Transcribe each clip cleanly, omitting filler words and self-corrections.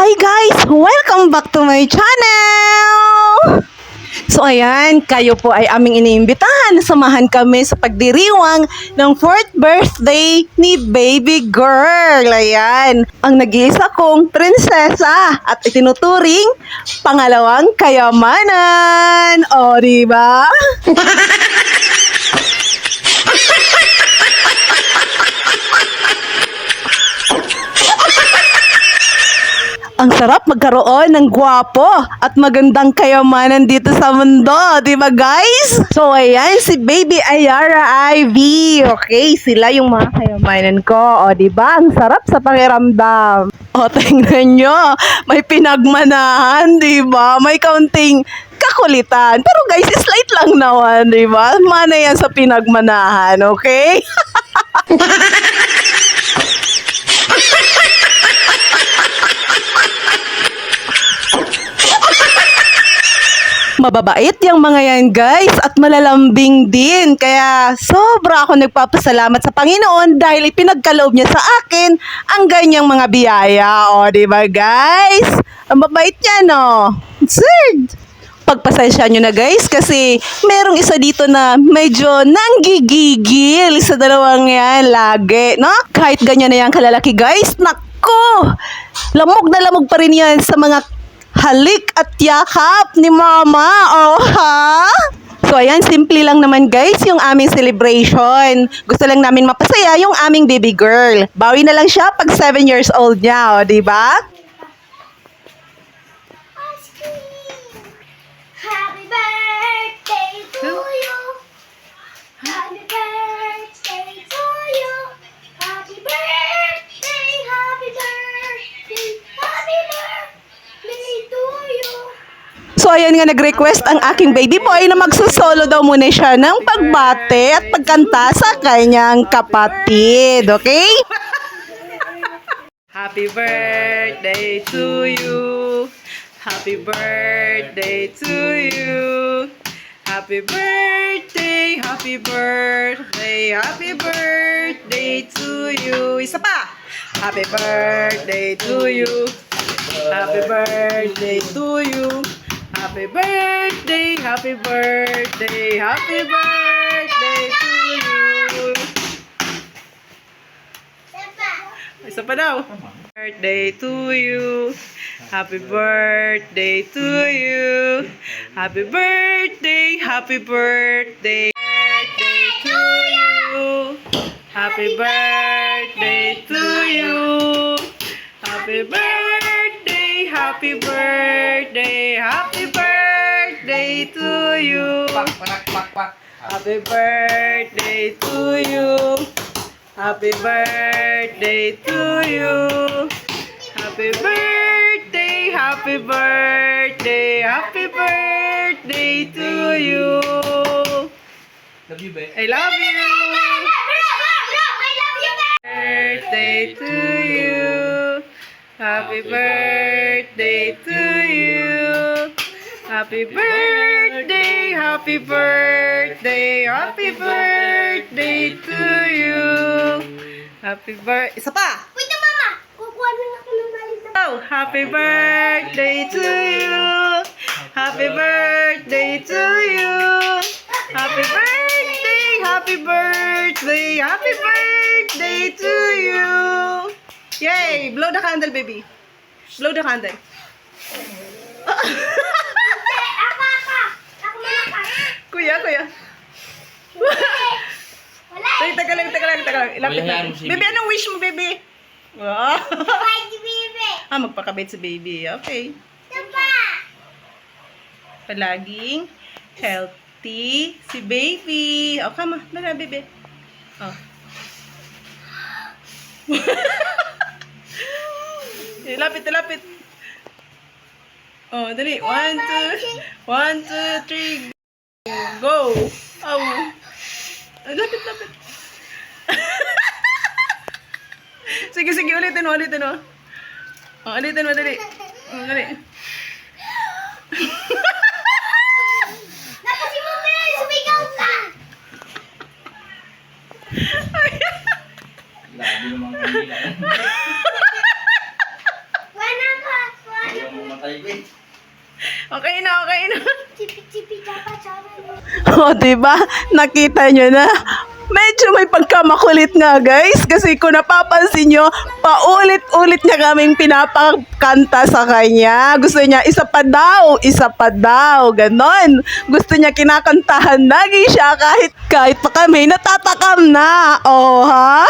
Hi guys! Welcome back to my channel! So ayan, kayo po ay aming iniimbitahan. Samahan kami sa pagdiriwang ng 4th birthday ni baby girl. Ayan, ang nag-iisa kong prinsesa at itinuturing pangalawang kayamanan. O, diba? Ang sarap magkaroon ng gwapo at magandang kayamanan dito sa mundo, di ba guys? So ayan, si Baby Ayara Ivy. Okay, sila yung mga kayamanan ko. O di ba? Ang sarap sa pakiramdam. O tingnan nyo, may pinagmanahan, di ba? May kaunting kakulitan. Pero guys, slight lang naman, di ba? Mana yan sa pinagmanahan, okay? Mababait yung mga yan guys at malalambing din. Kaya sobra ako nagpapasalamat sa Panginoon dahil ipinagkaloob niya sa akin ang ganyang mga biyaya. O, diba guys? Ang mabait niya, no? Third! Pagpasensya nyo na guys kasi merong isa dito na medyo nanggigigil sa dalawang yan lagi, no? Kahit ganyan na yan kalalaki guys, naku! Lamog na lamog pa rin yan sa mga halik at yakap ni mama. Oh, ha? So, ayan, simple lang naman guys yung aming celebration. Gusto lang namin mapasaya yung aming baby girl. Bawi na lang siya pag 7 years old niya, oh, diba? Happy birthday to you. Happy birthday to you. Happy birthday, happy birthday, happy birthday to you. So, ayan nga nag-request ang aking baby boy na magsusolo daw muna siya ng pagbate at pagkanta sa kanyang kapatid. Okay? Happy birthday to you. Happy birthday to you. Happy birthday, happy birthday, happy birthday to you. Isa pa. Happy birthday to you. Happy birthday to you. Happy birthday, happy birthday, happy birthday to you. Isa pa daw. Birthday to you. Happy birthday to you. Happy birthday, happy birthday. Birthday to you. Happy birthday to you. Happy birthday, happy birthday, happy birthday to you. Happy birthday to you. Happy birthday to you. Happy birthday, happy birthday, happy birthday to you. Love you, babe. I love you. I love you, guys. Birthday to you. Happy birthday to you. Happy birthday, happy birthday, happy birthday to you. Happy birthday. Isa pa. Wait na, mama. Kukuha na ako ng balita. Oh, happy birthday to you. Happy birthday to you. Happy birthday, happy birthday, happy birthday to you. Yay! Blow the candle, baby. Blow the candle. Ako malakas. Kuya. Wala. Wait, taga lang. Ilapit Wala natin. yan, si Baby, baby. anong wish mo, baby? Wow. Bye, baby. Magpakabait si baby. Okay. Tapa. Palaging healthy si baby. O, kama. Dala, baby. Oh. Lapit. Oh, dali. 1, 2, 3, go. Oh. Lapit. Sige, ulitin mo. Oh, ulitin mo, dali. Oh, dali. Nakasin mo, Mel. Sumigaw ka. Lagi naman kanila. Wala ka. Namatay ko eh. Okay na, okay na. Chipi-chipi dapat sabi mo. O, diba? Nakita nyo na. Medyo may pagkamakulit nga, guys. Kasi kung napapansin nyo, paulit-ulit niya kaming pinapakanta sa kanya. Gusto niya, isa pa daw. Ganon. Gusto niya kinakantahan lagi siya kahit pa kami natatakam na. Oh, ha?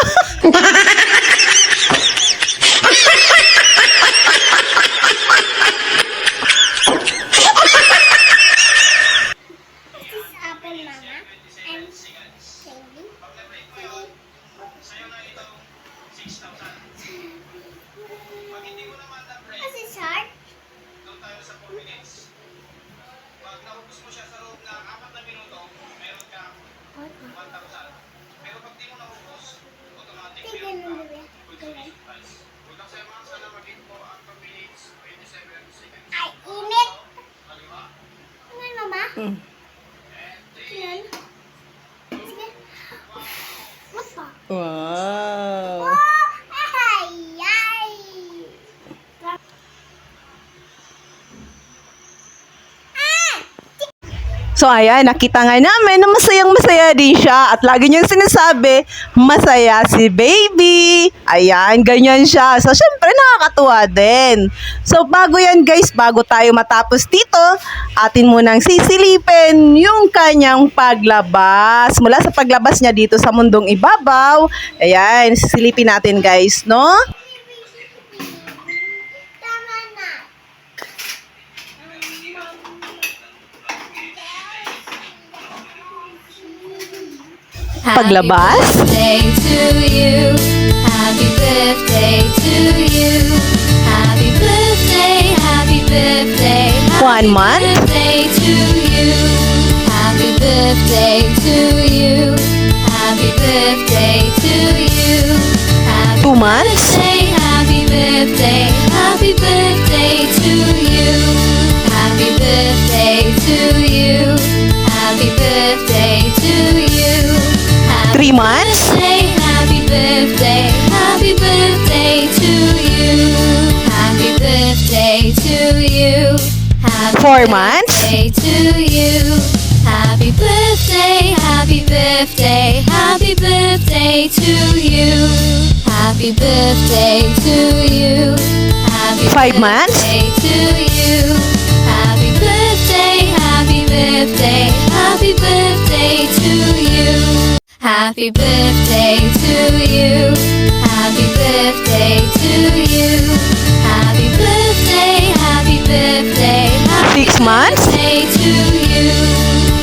This is apple, Mama. And candy. This is hard. Tignan mo, bebe. Tignan. Ay, init! Tingnan, Mama. Tingnan. Sige. What pa? Wow. Oh! Ay! Ay! So ayan, nakita nga namin na masayang-masaya din siya at lagi niyang sinasabi, masaya si baby. Ayan, ganyan siya. So syempre nakakatuwa din. So bago yan guys, bago tayo matapos dito, atin munang sisilipin yung kanyang paglabas. Mula sa paglabas niya dito sa mundong ibabaw, ayan, sisilipin natin guys, no? Tama na. Paglabas. Happy birthday to you. Happy birthday to you. Happy birthday, happy birthday. 1 month. Birthday to you. Happy birthday to you. Happy birthday to you. Happy 2 months. birthday, happy birthday. Happy birthday to you. Happy birthday to you. Happy birthday to you. 3 months. Happy birthday, happy birthday to you. Happy birthday to you. Happy 4 months. birthday to you. Happy birthday, happy birthday, happy birthday to you. Happy birthday to you. Happy 5 months. birthday to you. Happy birthday, happy birthday, happy birthday to you. Happy birthday to you. Happy birthday to you. Happy birthday, happy birthday. 6 months. Birthday to you.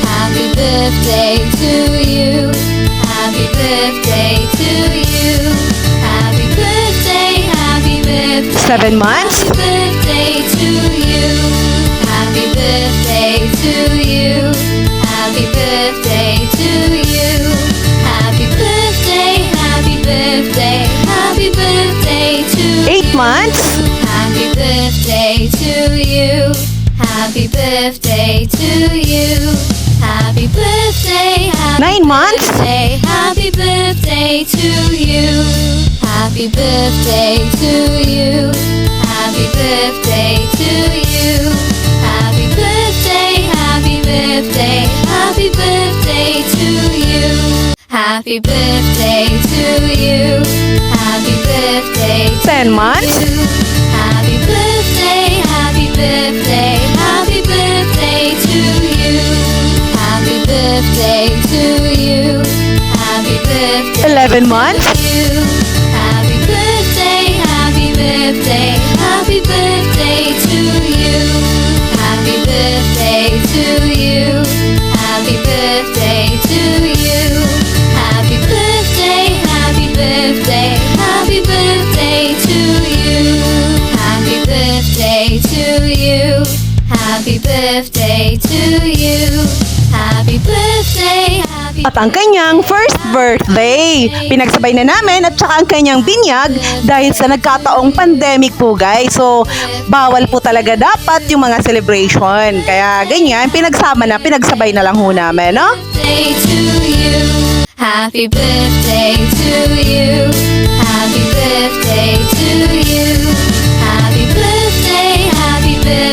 Happy birthday to you. Happy birthday to you. Happy birthday, happy birthday. 7 months. Happy birthday to you. Happy birthday to you. Happy birthday to you. Happy birthday, happy birthday, happy birthday to 8 months. Happy birthday to you. Happy birthday to you. Happy birthday, happy 9 months. birthday, happy birthday to you. Happy birthday to you. Happy birthday to you. Happy birthday, happy birthday, happy birthday to you. Happy birthday to you. Happy birthday to 10 months. you. Happy birthday, happy birthday, happy birthday to you. Happy birthday to you. Happy birthday 11 months. to you. Happy birthday, happy birthday, happy birthday to you. Happy birthday to you. Happy birthday to you. Happy birthday, happy birthday, happy birthday to you. Happy birthday to you. Happy birthday to you. Happy birthday, happy At ang kanyang first birthday. Pinagsabay na namin at saka ang kanyang binyag dahil sa nagkataong pandemic po guys. So, bawal po talaga dapat yung mga celebration. Kaya ganyan, pinagsabay na lang ho namin, no? birthday to you. Happy birthday to you. Happy birthday to you. Happy birthday, happy birthday.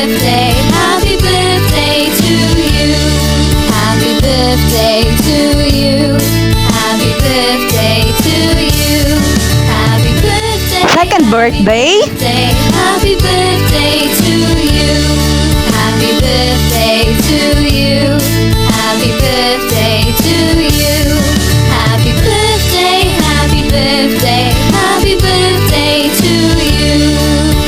birthday. Happy birthday to you. Happy birthday to you. Happy birthday to you. Happy birthday, happy birthday, happy birthday to you.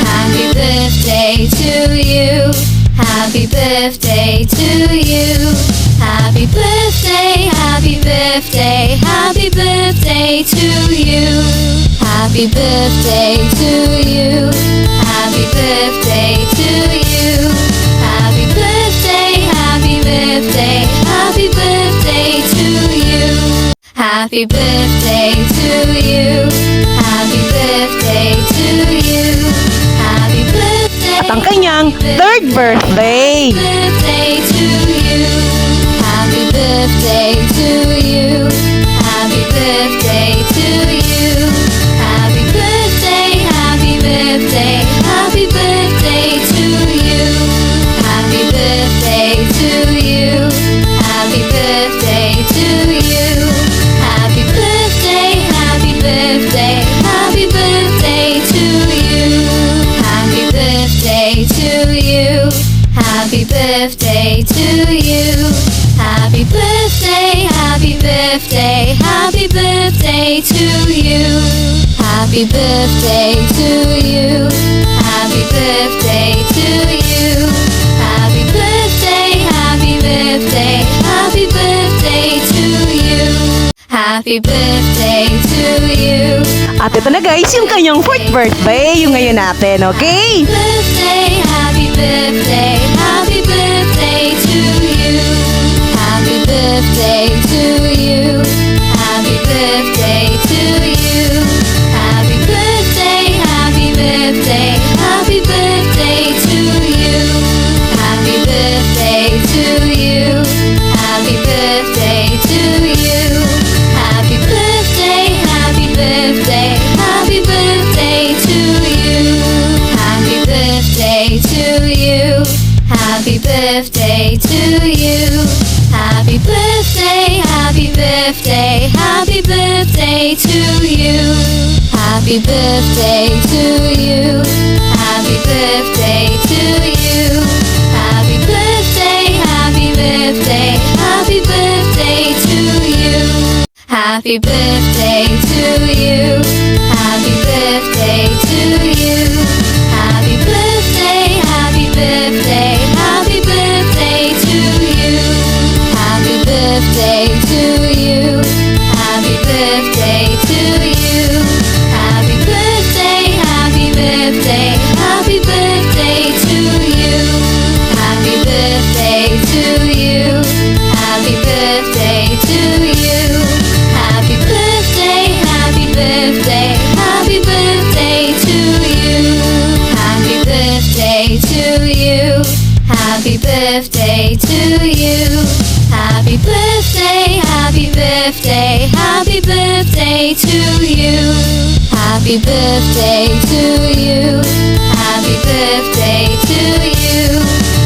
Happy birthday to you. Happy birthday to you. Happy birthday, happy birthday, happy birthday to you. Happy birthday to you. Happy birthday to you. Happy birthday, happy birthday, happy birthday to you. Happy birthday to you. Happy birthday to you. Happy birthday. At ang kanyang third birthday. Birthday to you. Happy birthday to you. Happy birthday to you. Happy birthday, happy birthday, happy birthday to you. Happy birthday to you. Happy birthday to you. Happy birthday, happy birthday, happy birthday to you. Happy birthday to you. Happy birthday to you. Happy birthday, happy birthday, happy birthday to you. Happy birthday to you. Happy birthday to you. Happy birthday, happy birthday, happy birthday to you. Happy birthday to you. At ito na guys, yung kanyang fourth birthday, yung ngayon natin, okay? Birthday, happy birthday, happy birthday to you. Happy birthday to you. Happy birthday to you. Happy birthday, happy birthday, happy birthday to you. Happy birthday to you. Happy birthday to you. Happy birthday, happy birthday, happy birthday to you. Happy birthday to you. Happy birthday to you. Happy birthday, happy birthday, happy birthday to you. Happy birthday to you. Happy birthday to you. Happy birthday, happy birthday, happy birthday to you. Happy birthday to you. Happy birthday to you. Happy birthday, happy birthday, happy birthday to you. Happy birthday to you. Happy birthday to you. Happy birthday, happy birthday, happy birthday to you. Happy birthday to you. Happy birthday to you. Happy birthday, happy birthday, happy birthday to you. Happy birthday to you. Happy birthday to you. Happy birthday, happy birthday, happy birthday to you. Happy birthday to you. Happy birthday to you.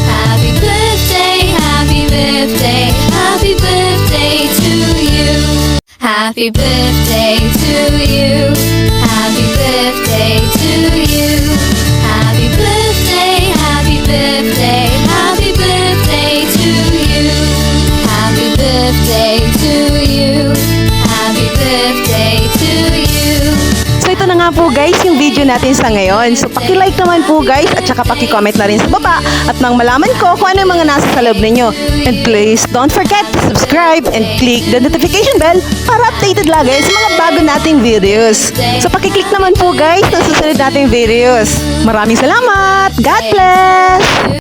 Happy birthday, happy birthday, happy birthday to you. Happy birthday to you. Happy birthday to you. Happy birthday, happy birthday, happy birthday to you. Happy birthday to you. Happy birthday to you. So ito na nga po guys, yung video natin sa ngayon. So paki-like naman po guys, at saka paki-comment na rin sa baba. At nang malaman ko kung ano yung mga nasa sa loob ninyo. And please, don't forget to subscribe and click the notification bell para updated lagi sa mga bago nating videos. So paki-click naman po guys ng susunod nating videos. Maraming salamat! God bless!